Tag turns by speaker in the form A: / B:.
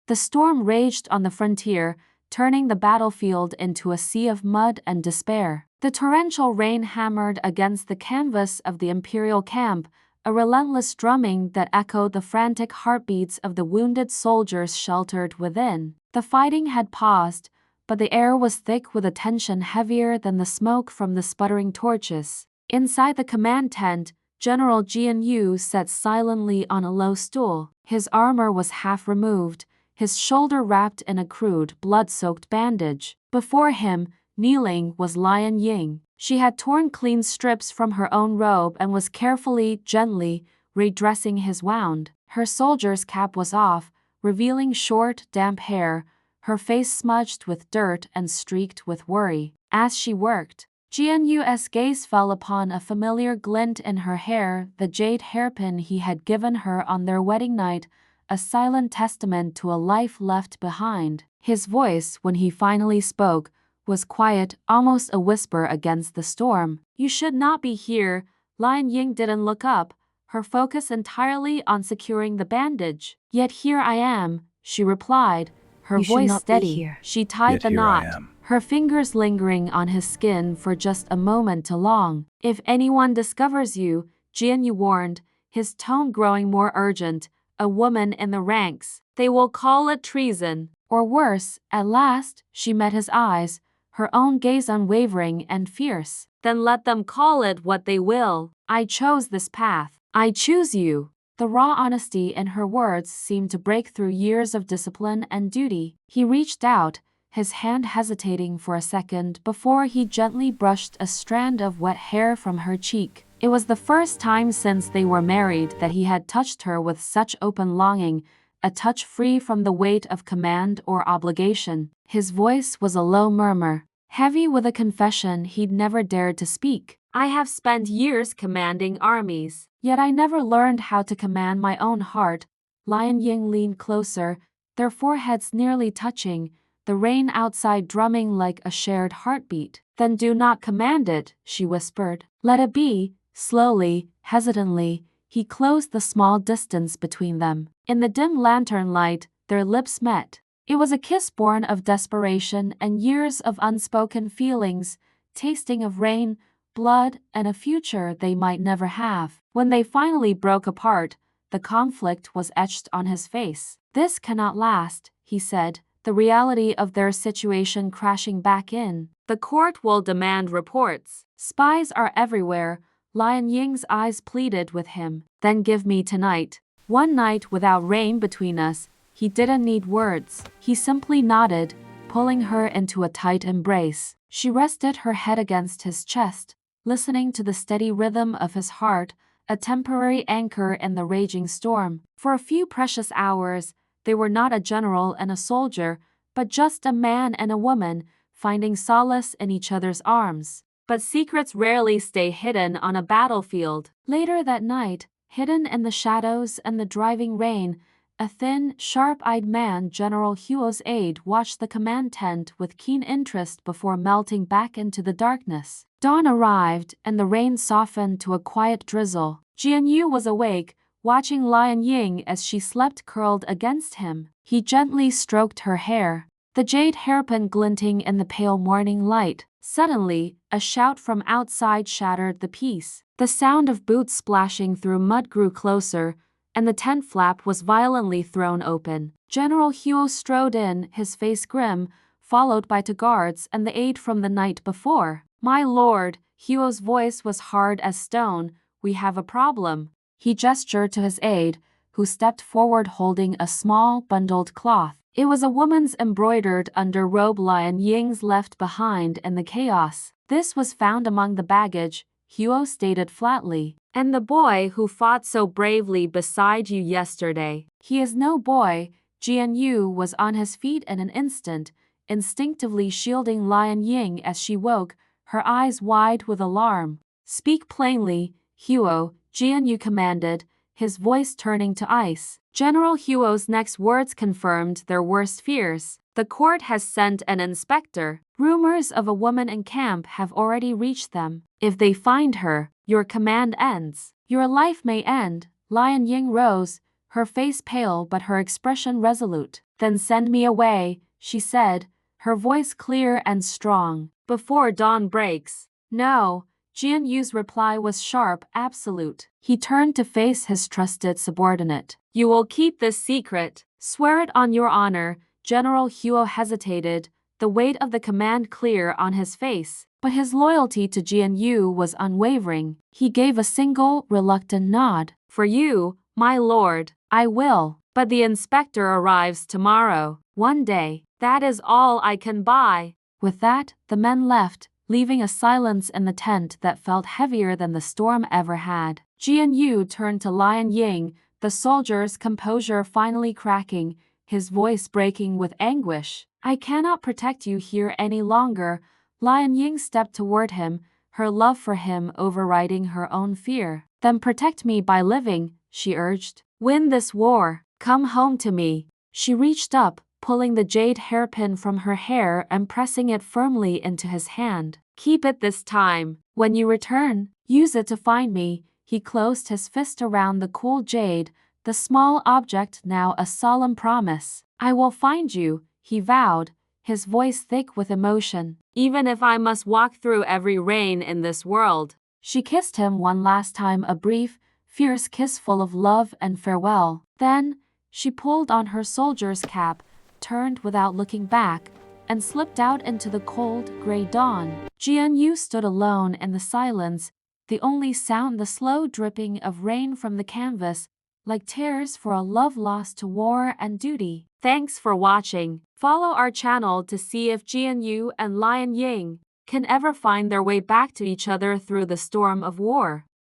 A: The storm raged on the frontier, turning the battlefield into a sea of mud and despair. The torrential rain hammered against the canvas of the imperial camp, a relentless drumming that echoed the frantic heartbeats of the wounded soldiers sheltered within. The fighting had paused, but the air was thick with a tension heavier than the smoke from the sputtering torches. Inside the command tent, General Jian Yu sat silently on a low stool. His armor was half removed, his shoulder wrapped in a crude, blood-soaked bandage. Before him, kneeling, was Lian Ying. She had torn clean strips from her own robe and was carefully, gently, redressing his wound. Her soldier's cap was off, revealing short, damp hair, her face smudged with dirt and streaked with worry. As she worked, Jian Yu's gaze fell upon a familiar glint in her hair, the jade hairpin he had given her on their wedding night, a silent testament to a life left behind. His voice, when he finally spoke, was quiet, almost a whisper against the storm. "You should not be here." Lian Ying didn't look up, her focus entirely on securing the bandage. "Yet here I am," she replied, her voice steady. She tied the knot, her fingers lingering on his skin for just a moment too long. "If anyone discovers you," Jian Yu warned, his tone growing more urgent, "a woman in the ranks, they will call it treason. Or worse." At last, she met his eyes, her own gaze unwavering and fierce. "Then let them call it what they will. I chose this path. I choose you." The raw honesty in her words seemed to break through years of discipline and duty. He reached out, his hand hesitating for a second before he gently brushed a strand of wet hair from her cheek. It was the first time since they were married that he had touched her with such open longing, a touch free from the weight of command or obligation. His voice was a low murmur, heavy with a confession he'd never dared to speak. "I have spent years commanding armies, yet I never learned how to command my own heart." Lian Ying leaned closer, their foreheads nearly touching, the rain outside drumming like a shared heartbeat. "Then do not command it," she whispered. "Let it be." Slowly, hesitantly, he closed the small distance between them. In the dim lantern light, their lips met. It was a kiss born of desperation and years of unspoken feelings, tasting of rain, blood, and a future they might never have. When they finally broke apart, the conflict was etched on his face. "This cannot last," he said, the reality of their situation crashing back in. "The court will demand reports. Spies are everywhere." Lian Ying's eyes pleaded with him. "Then give me tonight. One night without rain between us." He didn't need words. He simply nodded, pulling her into a tight embrace. She rested her head against his chest, listening to the steady rhythm of his heart, a temporary anchor in the raging storm. For a few precious hours, they were not a general and a soldier, but just a man and a woman, finding solace in each other's arms. But secrets rarely stay hidden on a battlefield. Later that night, hidden in the shadows and the driving rain, a thin, sharp-eyed man, General Huo's aide, watched the command tent with keen interest before melting back into the darkness. Dawn arrived, and the rain softened to a quiet drizzle. Jian Yu was awake, watching Lian Ying as she slept curled against him. He gently stroked her hair, the jade hairpin glinting in the pale morning light. Suddenly, a shout from outside shattered the peace. The sound of boots splashing through mud grew closer, and the tent flap was violently thrown open. General Huo strode in, his face grim, followed by two guards and the aide from the night before. "My lord," Huo's voice was hard as stone, "we have a problem." He gestured to his aide, who stepped forward holding a small, bundled cloth. It was a woman's embroidered underrobe Lian Ying's left behind in the chaos. "This was found among the baggage," Huo stated flatly. "And the boy who fought so bravely beside you yesterday." "He is no boy." Jian Yu was on his feet in an instant, instinctively shielding Lian Ying as she woke, her eyes wide with alarm. "Speak plainly, Huo," Jian Yu commanded, his voice turning to ice. General Huo's next words confirmed their worst fears. "The court has sent an inspector. Rumors of a woman in camp have already reached them. If they find her, your command ends. Your life may end." Lian Ying rose, her face pale but her expression resolute. Then send me away, she said, her voice clear and strong, before dawn breaks. No, Jian Yu's reply was sharp, absolute. He turned to face his trusted subordinate. You will keep this secret. Swear it on your honor. General Huo hesitated, the weight of the command clear on his face. But his loyalty to Jian Yu was unwavering. He gave a single, reluctant nod. For you, my lord, I will. But the inspector arrives tomorrow. One day. That is all I can buy. With that, the men left, leaving a silence in the tent that felt heavier than the storm ever had. Jian Yu turned to Lian Ying, the soldier's composure finally cracking, his voice breaking with anguish. I cannot protect you here any longer. Lian Ying stepped toward him, her love for him overriding her own fear. Then protect me by living, she urged. Win this war. Come home to me. She reached up, pulling the jade hairpin from her hair and pressing it firmly into his hand. Keep it this time. When you return, use it to find me. He closed his fist around the cool jade, the small object now a solemn promise. I will find you, he vowed, his voice thick with emotion. Even if I must walk through every rain in this world. She kissed him one last time, a brief, fierce kiss full of love and farewell. Then, she pulled on her soldier's cap, turned without looking back, and slipped out into the cold, gray dawn. Jian Yu stood alone in the silence, the only sound the slow dripping of rain from the canvas, like tears for a love lost to war and duty. Thanks for watching. Follow our channel to see if Jian Yu and Lian Ying can ever find their way back to each other through the storm of war.